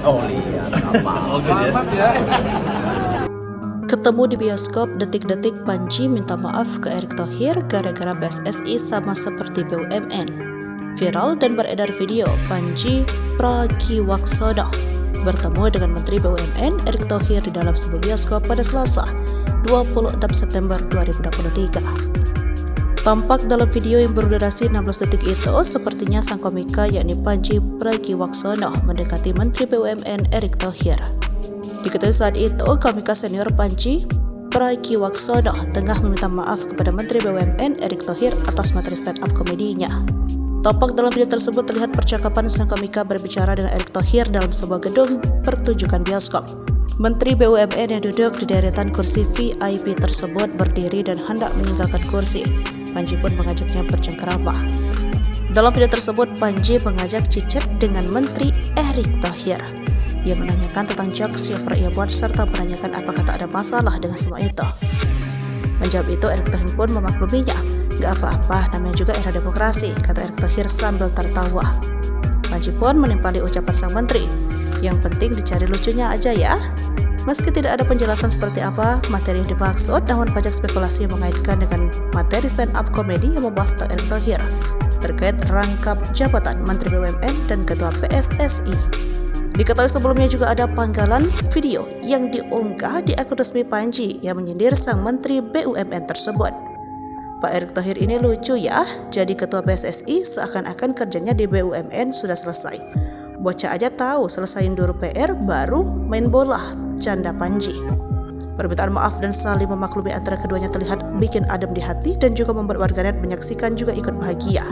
Oh iya, apa ya. Ketemu di bioskop, detik-detik Panji minta maaf ke Erick Thohir gara-gara PSSI sama seperti BUMN. Viral dan beredar video Panji Pragiwaksono bertemu dengan Menteri BUMN Erick Thohir di dalam sebuah bioskop pada Selasa, 26 September 2023. Tampak dalam video yang berdurasi 16 detik itu, sepertinya sang komika yakni Panji Pragiwaksono mendekati Menteri BUMN Erick Thohir. Diketahui saat itu, komika senior Panji Pragiwaksono tengah meminta maaf kepada Menteri BUMN Erick Thohir atas materi stand-up komedinya. Tampak dalam video tersebut terlihat percakapan sang komika berbicara dengan Erick Thohir dalam sebuah gedung pertunjukan bioskop. Menteri BUMN yang duduk di deretan kursi VIP tersebut berdiri dan hendak meninggalkan kursi. Panji pun mengajaknya bercengkerama. Dalam video tersebut, Panji mengajak cicit dengan Menteri Erick Thohir. Ia menanyakan tentang jokes yang pernah ia buat serta menanyakan apakah tak ada masalah dengan semua itu. Menjawab itu, Erick Thohir pun memakluminya. Gak apa-apa, namanya juga era demokrasi, kata Erick Thohir sambil tertawa. Panji pun menimpali ucapan sang menteri. Yang penting dicari lucunya aja ya. Meski tidak ada penjelasan seperti apa materi yang dimaksud, namun banyak spekulasi yang mengaitkan dengan materi stand-up komedi yang membahas tentang Erick Thohir terkait rangkap jabatan Menteri BUMN dan Ketua PSSI. Diketahui sebelumnya juga ada panggalan video yang diunggah di akun resmi Panji yang menyindir sang Menteri BUMN tersebut. Pak Erick Thohir ini lucu ya, jadi Ketua PSSI seakan-akan kerjanya di BUMN sudah selesai. Bocah aja tahu selesain dulu PR baru main bola, canda Panji. Permintaan maaf dan saling memaklumi antara keduanya terlihat bikin adem di hati dan juga membuat warganet menyaksikan juga ikut bahagia.